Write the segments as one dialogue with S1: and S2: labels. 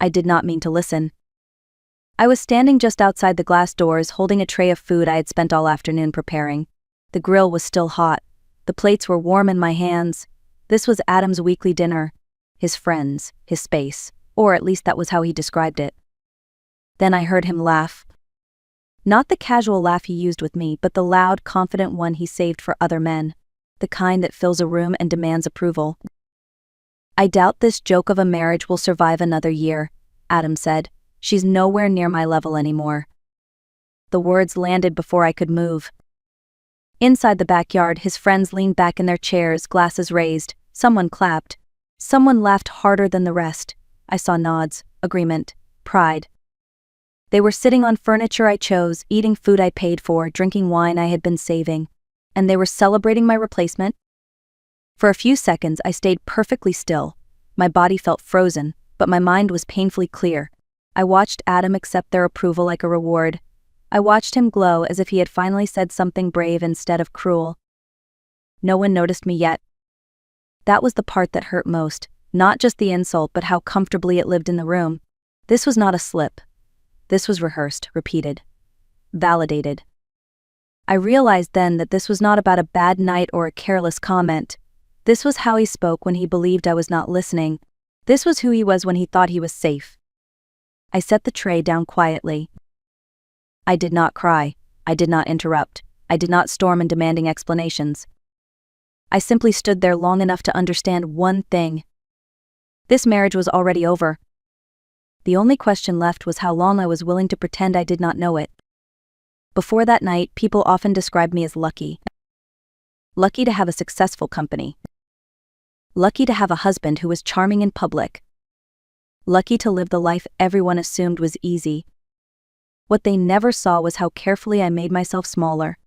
S1: I did not mean to listen. I was standing just outside the glass doors holding a tray of food I had spent all afternoon preparing. The grill was still hot. The plates were warm in my hands. This was Adam's weekly dinner. His friends, his space, or at least that was how he described it. Then I heard him laugh. Not the casual laugh he used with me, but the loud, confident one he saved for other men. The kind that fills a room and demands approval. "I doubt this joke of a marriage will survive another year," Adam said. "She's nowhere near my level anymore." The words landed before I could move. Inside the backyard, his friends leaned back in their chairs, glasses raised. Someone clapped. Someone laughed harder than the rest. I saw nods, agreement, pride. They were sitting on furniture I chose, eating food I paid for, drinking wine I had been saving. And they were celebrating my replacement? For a few seconds, I stayed perfectly still. My body felt frozen, but my mind was painfully clear. I watched Adam accept their approval like a reward. I watched him glow as if he had finally said something brave instead of cruel. No one noticed me yet. That was the part that hurt most, not just the insult but how comfortably it lived in the room. This was not a slip. This was rehearsed, repeated, validated. I realized then that this was not about a bad night or a careless comment. This was how he spoke when he believed I was not listening. This was who he was when he thought he was safe. I set the tray down quietly. I did not cry. I did not interrupt. I did not storm in demanding explanations. I simply stood there long enough to understand one thing. This marriage was already over. The only question left was how long I was willing to pretend I did not know it. Before that night, people often described me as lucky. Lucky to have a successful company. Lucky to have a husband who was charming in public. Lucky to live the life everyone assumed was easy. What they never saw was how carefully I made myself smaller.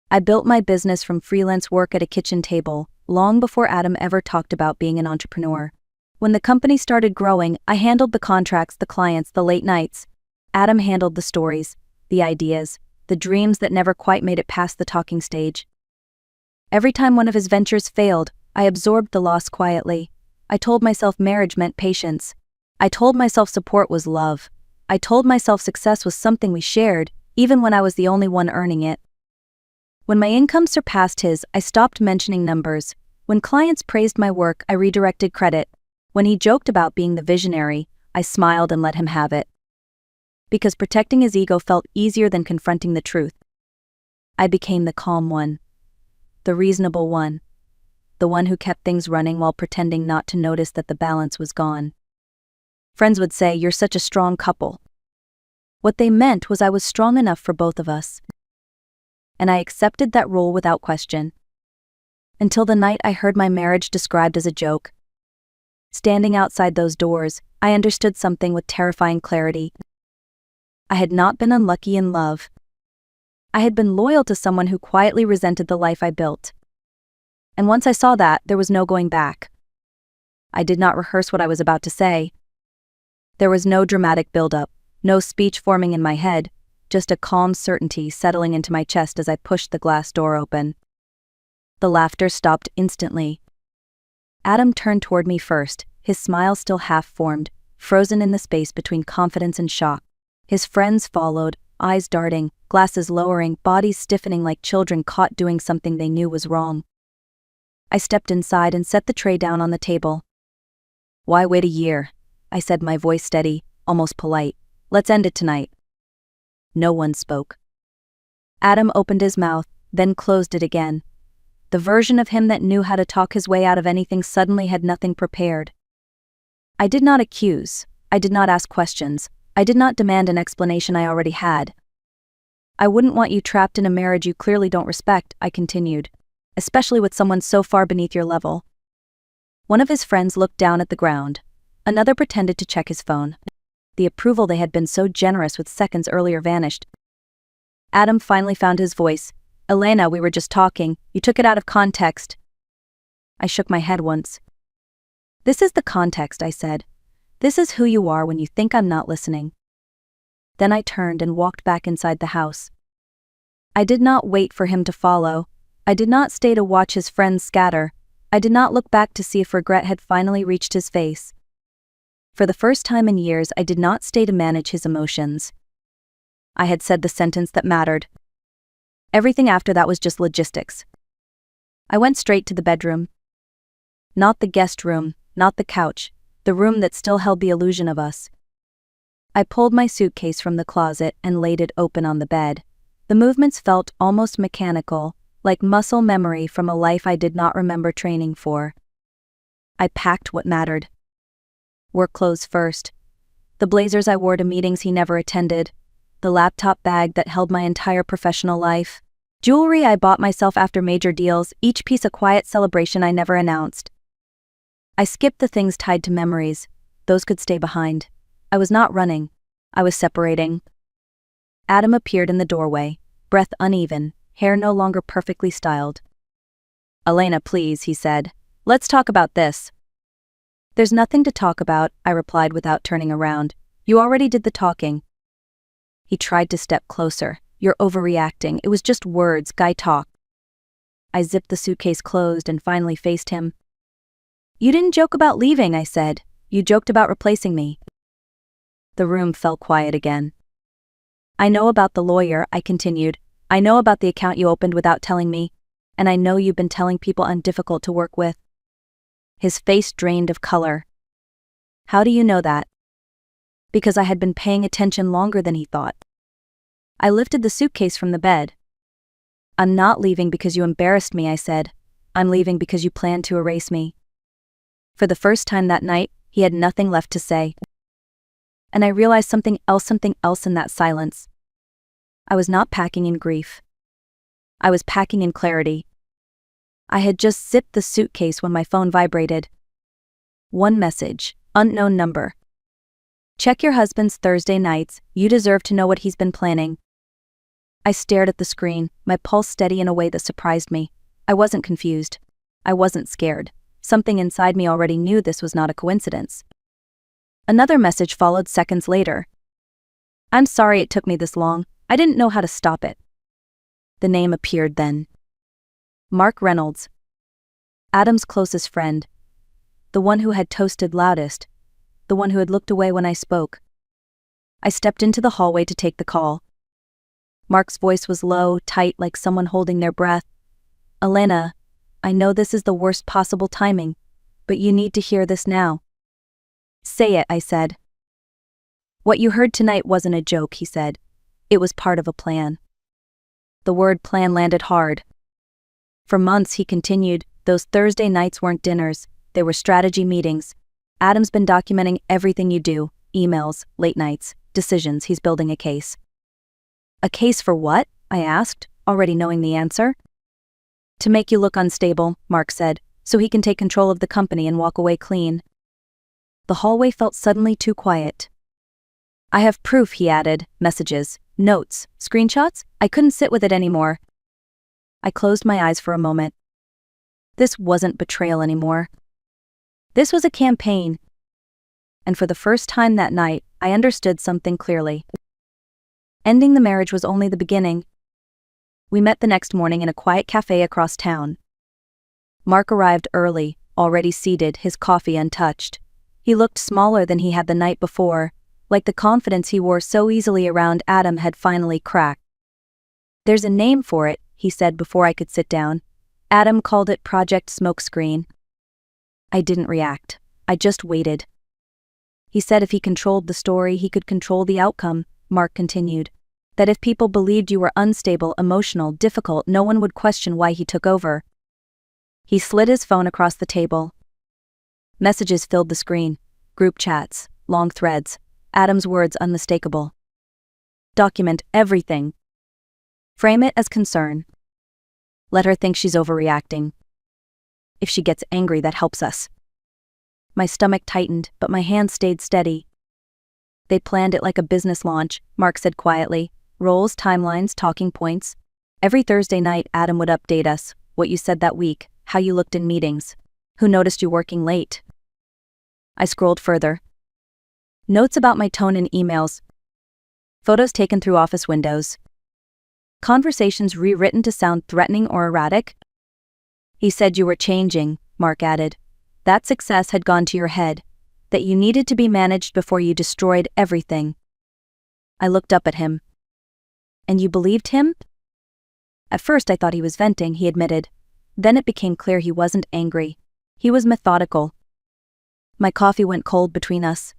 S1: I built my business from freelance work at a kitchen table, long before Adam ever talked about being an entrepreneur. When the company started growing, I handled the contracts, the clients, the late nights. Adam handled the stories, the ideas, the dreams that never quite made it past the talking stage. Every time one of his ventures failed, I absorbed the loss quietly. I told myself marriage meant patience. I told myself support was love. I told myself success was something we shared, even when I was the only one earning it. When my income surpassed his, I stopped mentioning numbers. When clients praised my work, I redirected credit. When he joked about being the visionary, I smiled and let him have it. Because protecting his ego felt easier than confronting the truth. I became the calm one. The reasonable one. The one who kept things running while pretending not to notice that the balance was gone. Friends would say, "You're such a strong couple." What they meant was I was strong enough for both of us. And I accepted that role without question. Until the night I heard my marriage described as a joke. Standing outside those doors, I understood something with terrifying clarity. I had not been unlucky in love. I had been loyal to someone who quietly resented the life I built. And once I saw that, there was no going back. I did not rehearse what I was about to say. There was no dramatic build-up, no speech forming in my head, just a calm certainty settling into my chest as I pushed the glass door open. The laughter stopped instantly. Adam turned toward me first, his smile still half-formed, frozen in the space between confidence and shock. His friends followed, eyes darting, glasses lowering, bodies stiffening like children caught doing something they knew was wrong. I stepped inside and set the tray down on the table. "Why wait a year?" I said, my voice steady, almost polite. "Let's end it tonight." No one spoke. Adam opened his mouth, then closed it again. The version of him that knew how to talk his way out of anything suddenly had nothing prepared. I did not accuse. I did not ask questions. I did not demand an explanation I already had. "I wouldn't want you trapped in a marriage you clearly don't respect," I continued, "especially with someone so far beneath your level." One of his friends looked down at the ground. Another pretended to check his phone. The approval they had been so generous with seconds earlier vanished. Adam finally found his voice. "Elena, we were just talking. You took it out of context." I shook my head once. "This is the context," I said. "This is who you are when you think I'm not listening." Then I turned and walked back inside the house. I did not wait for him to follow. I did not stay to watch his friends scatter. I did not look back to see if regret had finally reached his face. For the first time in years, I did not stay to manage his emotions. I had said the sentence that mattered. Everything after that was just logistics. I went straight to the bedroom. Not the guest room, not the couch, the room that still held the illusion of us. I pulled my suitcase from the closet and laid it open on the bed. The movements felt almost mechanical, like muscle memory from a life I did not remember training for. I packed what mattered. Work clothes first. The blazers I wore to meetings he never attended. The laptop bag that held my entire professional life. Jewelry I bought myself after major deals, each piece a quiet celebration I never announced. I skipped the things tied to memories. Those could stay behind. I was not running. I was separating. Adam appeared in the doorway, breath uneven, hair no longer perfectly styled. "Elena, please," he said. "Let's talk about this." "There's nothing to talk about," I replied without turning around. "You already did the talking." He tried to step closer. "You're overreacting. It was just words, guy talk." I zipped the suitcase closed and finally faced him. "You didn't joke about leaving," I said. "You joked about replacing me." The room fell quiet again. "I know about the lawyer," I continued. "I know about the account you opened without telling me. And I know you've been telling people I'm difficult to work with." His face drained of color. "How do you know that?" Because I had been paying attention longer than he thought. I lifted the suitcase from the bed. "I'm not leaving because you embarrassed me," I said. "I'm leaving because you plan to erase me." For the first time that night, he had nothing left to say. And I realized something else in that silence. I was not packing in grief. I was packing in clarity. I had just zipped the suitcase when my phone vibrated. One message, unknown number. "Check your husband's Thursday nights, you deserve to know what he's been planning." I stared at the screen, my pulse steady in a way that surprised me. I wasn't confused. I wasn't scared. Something inside me already knew this was not a coincidence. Another message followed seconds later. "I'm sorry it took me this long. I didn't know how to stop it." The name appeared then. Mark Reynolds. Adam's closest friend. The one who had toasted loudest. The one who had looked away when I spoke. I stepped into the hallway to take the call. Mark's voice was low, tight, like someone holding their breath. "Elena, I know this is the worst possible timing, but you need to hear this now." "Say it," I said. "What you heard tonight wasn't a joke," he said. "It was part of a plan." The word plan landed hard. For months, he continued, those Thursday nights weren't dinners, they were strategy meetings. "Adam's been documenting everything you do, emails, late nights, decisions. He's building a case." "A case for what?" I asked, already knowing the answer. "To make you look unstable," Mark said, "so he can take control of the company and walk away clean." The hallway felt suddenly too quiet. "I have proof," he added, "messages, notes, screenshots. I couldn't sit with it anymore." I closed my eyes for a moment. This wasn't betrayal anymore. This was a campaign. And for the first time that night, I understood something clearly. Ending the marriage was only the beginning. We met the next morning in a quiet cafe across town. Mark arrived early, already seated, his coffee untouched. He looked smaller than he had the night before, like the confidence he wore so easily around Adam had finally cracked. "There's a name for it," he said before I could sit down. "Adam called it Project Smokescreen." I didn't react. I just waited. "He said if he controlled the story, he could control the outcome," Mark continued. "That if people believed you were unstable, emotional, difficult, no one would question why he took over." He slid his phone across the table. Messages filled the screen. Group chats, long threads. Adam's words unmistakable. "Document everything. Frame it as concern. Let her think she's overreacting. If she gets angry, that helps us." My stomach tightened, but my hands stayed steady. "They planned it like a business launch," Mark said quietly. "Roles, timelines, talking points. Every Thursday night, Adam would update us, what you said that week, how you looked in meetings, who noticed you working late." I scrolled further. Notes about my tone in emails. Photos taken through office windows. Conversations rewritten to sound threatening or erratic. "He said you were changing," Mark added. "That success had gone to your head. that you needed to be managed before you destroyed everything. I looked up at him. And you believed him? At first I thought he was venting, he admitted. Then it became clear he wasn't angry. He was methodical. My coffee went cold between us.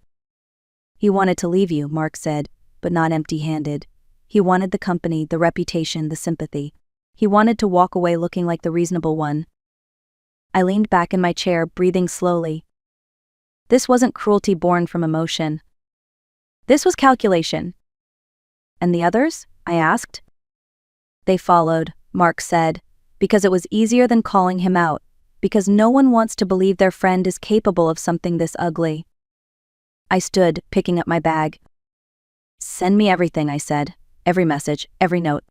S1: He wanted to leave you, Mark said, but not empty-handed. He wanted the company, the reputation, the sympathy. He wanted to walk away looking like the reasonable one. I leaned back in my chair, breathing slowly. This wasn't cruelty born from emotion. This was calculation. And the others? I asked. They followed, Mark said, because it was easier than calling him out, because no one wants to believe their friend is capable of something this ugly. I stood, picking up my bag. Send me everything, I said. Every message, every note.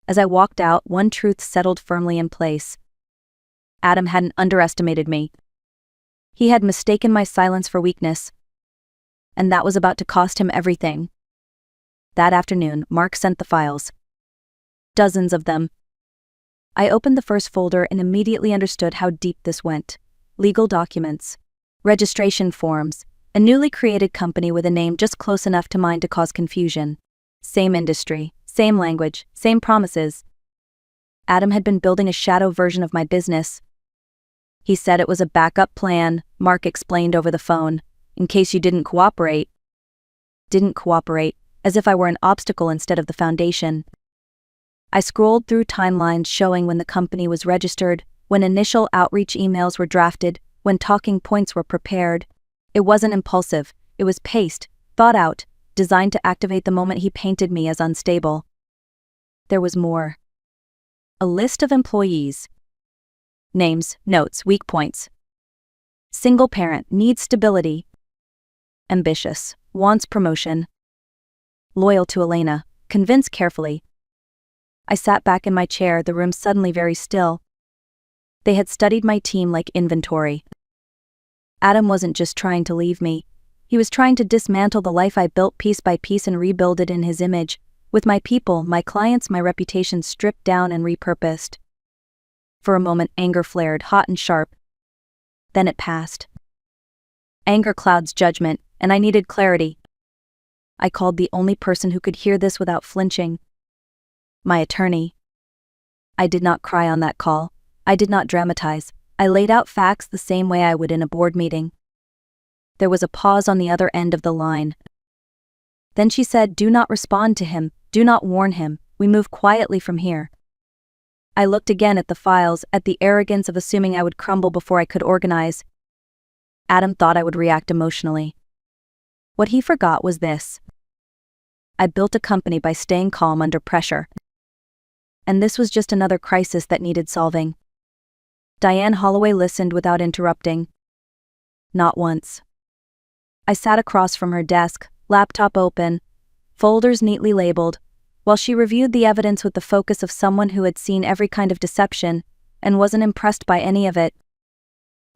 S1: As I walked out, one truth settled firmly in place. Adam hadn't underestimated me. He had mistaken my silence for weakness. And that was about to cost him everything. That afternoon, Mark sent the files. Dozens of them. I opened the first folder and immediately understood how deep this went. Legal documents, registration forms, a newly created company with a name just close enough to mine to cause confusion. Same industry, same language, same promises. Adam had been building a shadow version of my business. He said it was a backup plan, Mark explained over the phone, in case you didn't cooperate. Didn't cooperate, as if I were an obstacle instead of the foundation. I scrolled through timelines showing when the company was registered, when initial outreach emails were drafted, when talking points were prepared. It wasn't impulsive, it was paced, thought out, designed to activate the moment he painted me as unstable. There was more. A list of employees. Names, notes, weak points. Single parent, needs stability. Ambitious, wants promotion. Loyal to Elena, convinced carefully. I sat back in my chair, the room suddenly very still. They had studied my team like inventory. Adam wasn't just trying to leave me. He was trying to dismantle the life I built piece by piece and rebuild it in his image, with my people, my clients, my reputation stripped down and repurposed. For a moment, anger flared, hot and sharp. Then it passed. Anger clouds judgment, and I needed clarity. I called the only person who could hear this without flinching. My attorney. I did not cry on that call. I did not dramatize. I laid out facts the same way I would in a board meeting. There was a pause on the other end of the line. Then she said, "Do not respond to him, do not warn him, we move quietly from here." I looked again at the files, at the arrogance of assuming I would crumble before I could organize. Adam thought I would react emotionally. What he forgot was this. I built a company by staying calm under pressure. And this was just another crisis that needed solving. Diane Holloway listened without interrupting. Not once. I sat across from her desk, laptop open, folders neatly labeled, while she reviewed the evidence with the focus of someone who had seen every kind of deception and wasn't impressed by any of it.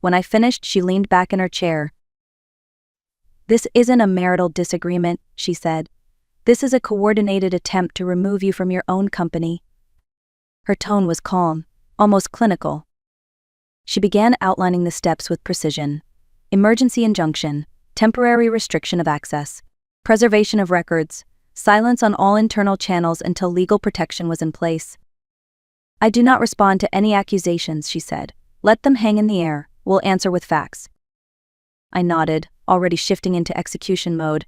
S1: When I finished, she leaned back in her chair. "This isn't a marital disagreement," she said. "This is a coordinated attempt to remove you from your own company." Her tone was calm, almost clinical. She began outlining the steps with precision. Emergency injunction, temporary restriction of access, preservation of records, silence on all internal channels until legal protection was in place. "I do not respond to any accusations," she said. "Let them hang in the air, we'll answer with facts." I nodded, already shifting into execution mode.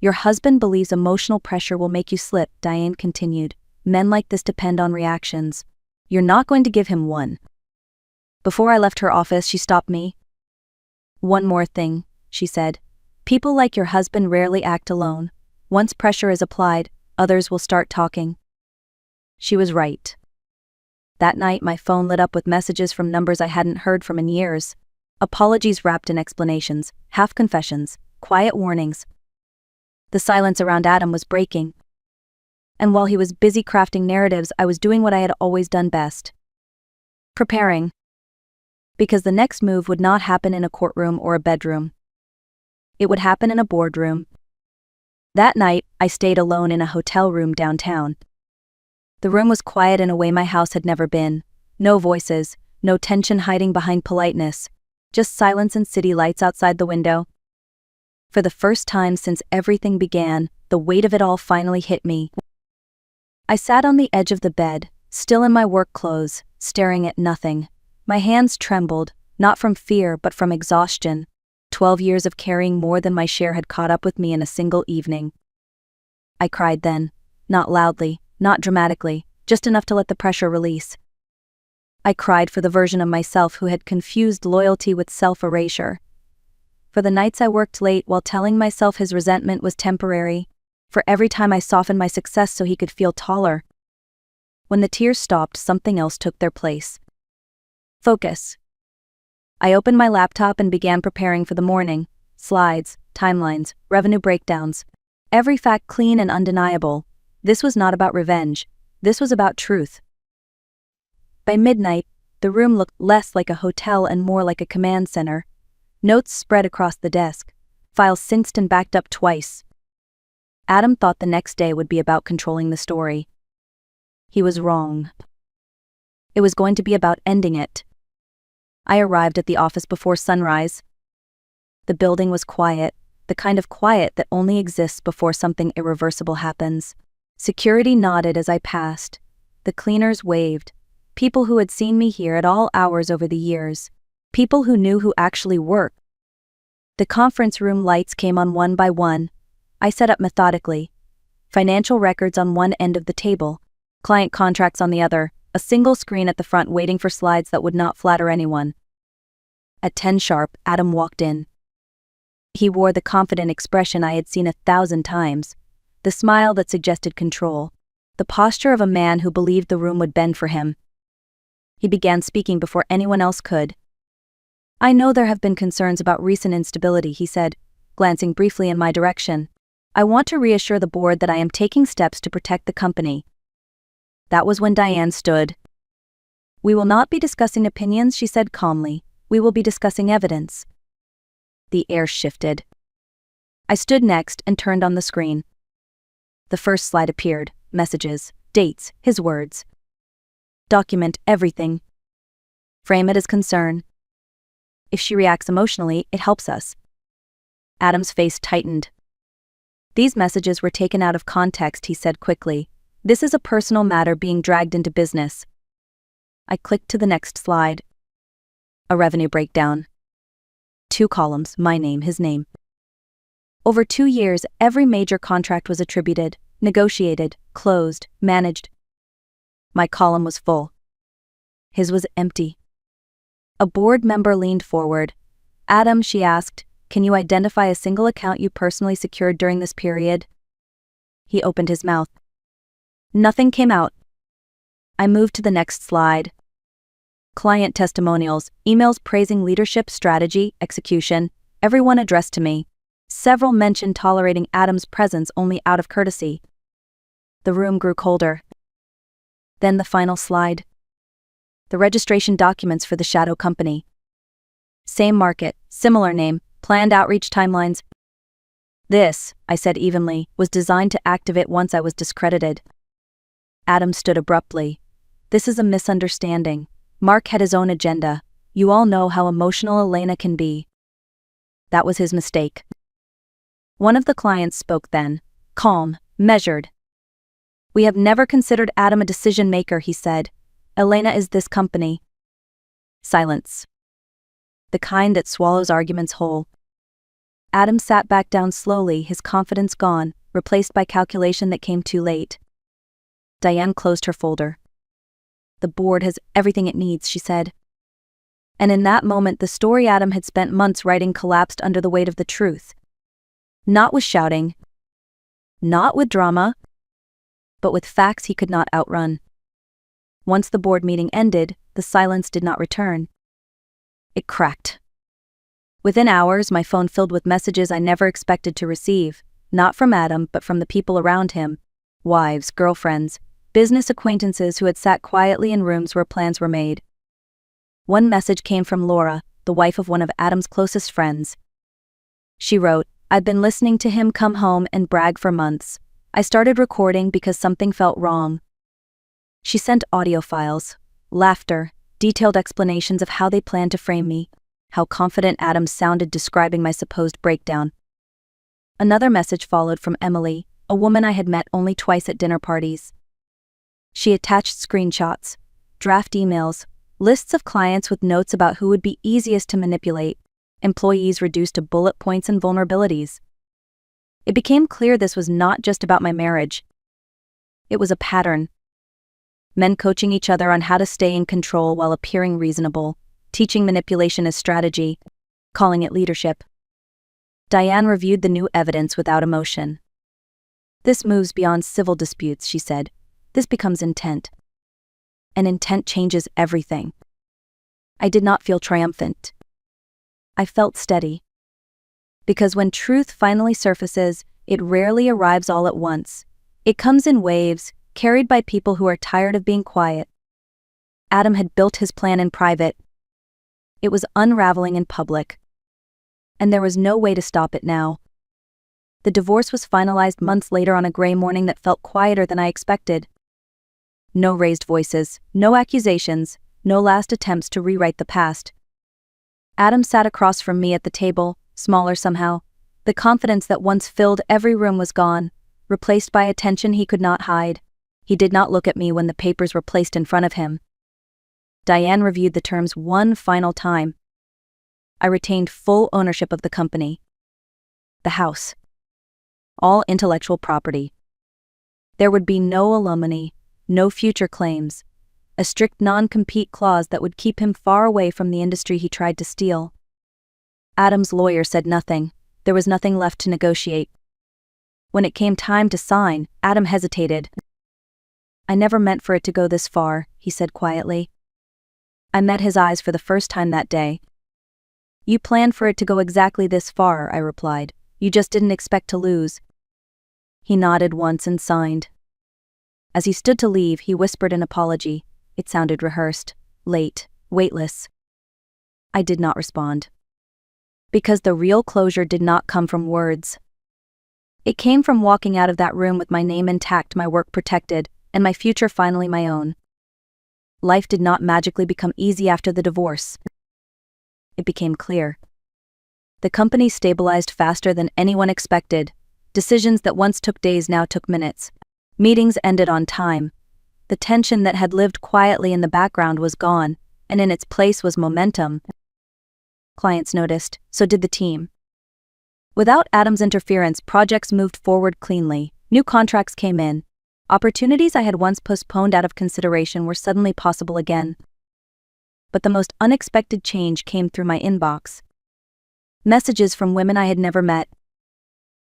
S1: "Your husband believes emotional pressure will make you slip," Diane continued. "Men like this depend on reactions. You're not going to give him one." Before I left her office, she stopped me. "One more thing," she said. "People like your husband rarely act alone. Once pressure is applied, others will start talking." She was right. That night, my phone lit up with messages from numbers I hadn't heard from in years. Apologies wrapped in explanations, half confessions, quiet warnings. The silence around Adam was breaking. And while he was busy crafting narratives, I was doing what I had always done best. Preparing. Because the next move would not happen in a courtroom or a bedroom. It would happen in a boardroom. That night, I stayed alone in a hotel room downtown. The room was quiet in a way my house had never been. No voices, no tension hiding behind politeness. just silence and city lights outside the window. For the first time since everything began, the weight of it all finally hit me. I sat on the edge of the bed, still in my work clothes, staring at nothing. My hands trembled, not from fear but from exhaustion. 12 years of carrying more than my share had caught up with me in a single evening. I cried then, not loudly, not dramatically, just enough to let the pressure release. I cried for the version of myself who had confused loyalty with self-erasure. For the nights I worked late while telling myself his resentment was temporary. For every time I softened my success so he could feel taller. When the tears stopped, something else took their place. Focus. I opened my laptop and began preparing for the morning. Slides, timelines, revenue breakdowns. Every fact clean and undeniable. This was not about revenge. This was about truth. By midnight, the room looked less like a hotel and more like a command center. Notes spread across the desk. Files synced and backed up twice. Adam thought the next day would be about controlling the story. He was wrong. It was going to be about ending it. I arrived at the office before sunrise. The building was quiet, the kind of quiet that only exists before something irreversible happens. Security nodded as I passed. The cleaners waved. People who had seen me here at all hours over the years. People who knew who actually worked. The conference room lights came on one by one. I set up methodically. Financial records on one end of the table, client contracts on the other, a single screen at the front waiting for slides that would not flatter anyone. At 10 sharp, Adam walked in. He wore the confident expression I had seen 1,000 times, the smile that suggested control, the posture of a man who believed the room would bend for him. He began speaking before anyone else could. "I know there have been concerns about recent instability," he said, glancing briefly in my direction. "I want to reassure the board that I am taking steps to protect the company." That was when Diane stood. "We will not be discussing opinions," she said calmly. "We will be discussing evidence." The air shifted. I stood next and turned on the screen. The first slide appeared, messages, dates, his words. "Document everything. Frame it as concern. If she reacts emotionally, it helps us." Adam's face tightened. "These messages were taken out of context," he said quickly. "This is a personal matter being dragged into business." I clicked to the next slide. A revenue breakdown. 2 columns, my name, his name. Over 2 years, every major contract was attributed, negotiated, closed, managed. My column was full. His was empty. A board member leaned forward. "Adam," she asked, "can you identify a single account you personally secured during this period?" He opened his mouth. Nothing came out. I moved to the next slide. Client testimonials, emails praising leadership, strategy, execution, everyone addressed to me. Several mentioned tolerating Adam's presence only out of courtesy. The room grew colder. Then the final slide. The registration documents for the shadow company. Same market, similar name, planned outreach timelines. "This," I said evenly, "was designed to activate once I was discredited." Adam stood abruptly. "This is a misunderstanding. Mark had his own agenda. You all know how emotional Elena can be." That was his mistake. One of the clients spoke then, calm, measured. "We have never considered Adam a decision maker," he said. "Elena is this company." Silence. The kind that swallows arguments whole. Adam sat back down slowly, his confidence gone, replaced by calculation that came too late. Diane closed her folder. "The board has everything it needs," she said. And in that moment the story Adam had spent months writing collapsed under the weight of the truth. Not with shouting. Not with drama. But with facts he could not outrun. Once the board meeting ended, the silence did not return. It cracked. Within hours, my phone filled with messages I never expected to receive, not from Adam but from the people around him. Wives, girlfriends, business acquaintances who had sat quietly in rooms where plans were made. One message came from Laura, the wife of one of Adam's closest friends. She wrote, "I've been listening to him come home and brag for months. I started recording because something felt wrong." She sent audio files, laughter, detailed explanations of how they planned to frame me. How confident Adam sounded describing my supposed breakdown. Another message followed from Emily, a woman I had met only twice at dinner parties. She attached screenshots, draft emails, lists of clients with notes about who would be easiest to manipulate, employees reduced to bullet points and vulnerabilities. It became clear this was not just about my marriage. It was a pattern. Men coaching each other on how to stay in control while appearing reasonable, teaching manipulation as strategy, calling it leadership. Diane reviewed the new evidence without emotion. This moves beyond civil disputes, she said. This becomes intent. And intent changes everything. I did not feel triumphant. I felt steady. Because when truth finally surfaces, it rarely arrives all at once. It comes in waves, carried by people who are tired of being quiet. Adam had built his plan in private. It was unraveling in public. And there was no way to stop it now. The divorce was finalized months later on a gray morning that felt quieter than I expected. No raised voices, no accusations, no last attempts to rewrite the past. Adam sat across from me at the table, smaller somehow. The confidence that once filled every room was gone, replaced by a tension he could not hide. He did not look at me when the papers were placed in front of him. Diane reviewed the terms one final time. I retained full ownership of the company. The house. All intellectual property. There would be no alimony, no future claims. A strict non-compete clause that would keep him far away from the industry he tried to steal. Adam's lawyer said nothing. There was nothing left to negotiate. When it came time to sign, Adam hesitated. I never meant for it to go this far, he said quietly. I met his eyes for the first time that day. You planned for it to go exactly this far, I replied. You just didn't expect to lose. He nodded once and signed. As he stood to leave, he whispered an apology. It sounded rehearsed, late, weightless. I did not respond. Because the real closure did not come from words. It came from walking out of that room with my name intact, my work protected, and my future finally my own. Life did not magically become easy after the divorce. It became clear. The company stabilized faster than anyone expected. Decisions that once took days now took minutes. Meetings ended on time. The tension that had lived quietly in the background was gone, and in its place was momentum. Clients noticed, so did the team. Without Adam's interference, projects moved forward cleanly. New contracts came in. Opportunities I had once postponed out of consideration were suddenly possible again. But the most unexpected change came through my inbox. Messages from women I had never met.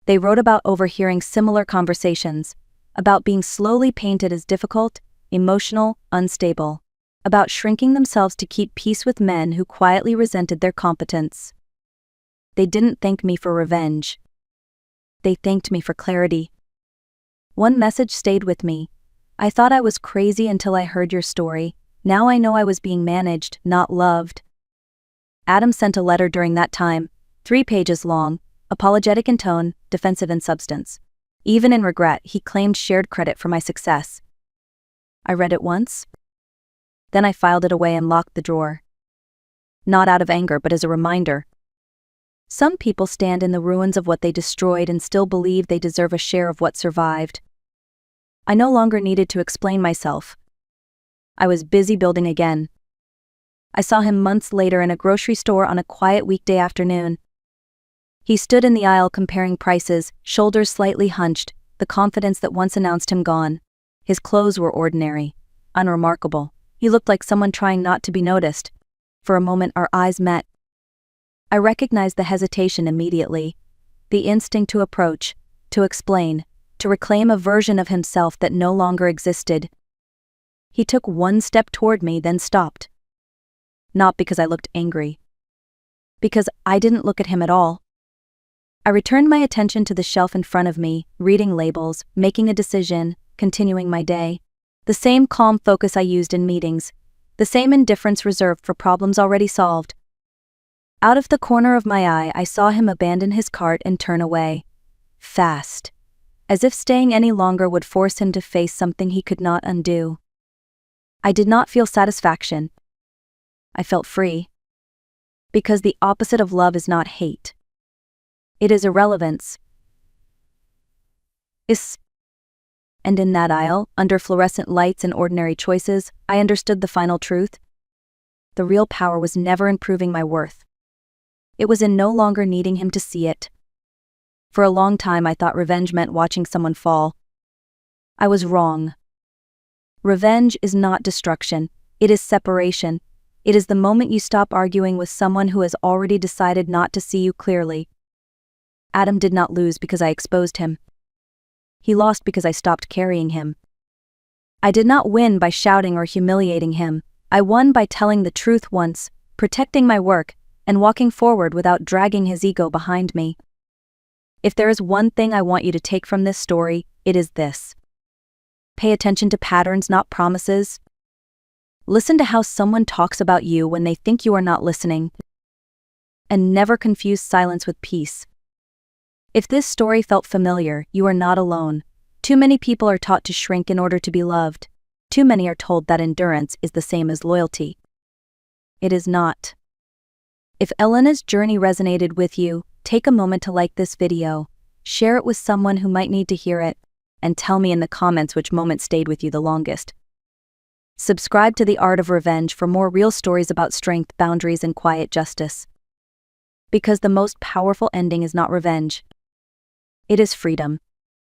S1: They wrote about overhearing similar conversations, about being slowly painted as difficult, emotional, unstable, about shrinking themselves to keep peace with men who quietly resented their competence. They didn't thank me for revenge. They thanked me for clarity. One message stayed with me. I thought I was crazy until I heard your story. Now I know I was being managed, not loved. Adam sent a letter during that time, 3 pages long, apologetic in tone, defensive in substance. Even in regret, he claimed shared credit for my success. I read it once. Then I filed it away and locked the drawer. Not out of anger, but as a reminder. Some people stand in the ruins of what they destroyed and still believe they deserve a share of what survived. I no longer needed to explain myself. I was busy building again. I saw him months later in a grocery store on a quiet weekday afternoon. He stood in the aisle comparing prices, shoulders slightly hunched, the confidence that once announced him gone. His clothes were ordinary, unremarkable. He looked like someone trying not to be noticed. For a moment our eyes met. I recognized the hesitation immediately, the instinct to approach, to explain, to reclaim a version of himself that no longer existed. He took one step toward me, then stopped. Not because I looked angry. Because I didn't look at him at all. I returned my attention to the shelf in front of me, reading labels, making a decision, continuing my day. The same calm focus I used in meetings, the same indifference reserved for problems already solved. Out of the corner of my eye, I saw him abandon his cart and turn away. Fast. As if staying any longer would force him to face something he could not undo. I did not feel satisfaction. I felt free. Because the opposite of love is not hate. It is irrelevance. And in that aisle, under fluorescent lights and ordinary choices, I understood the final truth. The real power was never in proving my worth. It was in no longer needing him to see it. For a long time I thought revenge meant watching someone fall. I was wrong. Revenge is not destruction, it is separation. It is the moment you stop arguing with someone who has already decided not to see you clearly. Adam did not lose because I exposed him. He lost because I stopped carrying him. I did not win by shouting or humiliating him. I won by telling the truth once, protecting my work, and walking forward without dragging his ego behind me. If there is one thing I want you to take from this story, it is this. Pay attention to patterns, not promises. Listen to how someone talks about you when they think you are not listening. And never confuse silence with peace. If this story felt familiar, you are not alone. Too many people are taught to shrink in order to be loved. Too many are told that endurance is the same as loyalty. It is not. If Elena's journey resonated with you, take a moment to like this video, share it with someone who might need to hear it, and tell me in the comments which moment stayed with you the longest. Subscribe to The Art of Revenge for more real stories about strength, boundaries, and quiet justice. Because the most powerful ending is not revenge. It is freedom.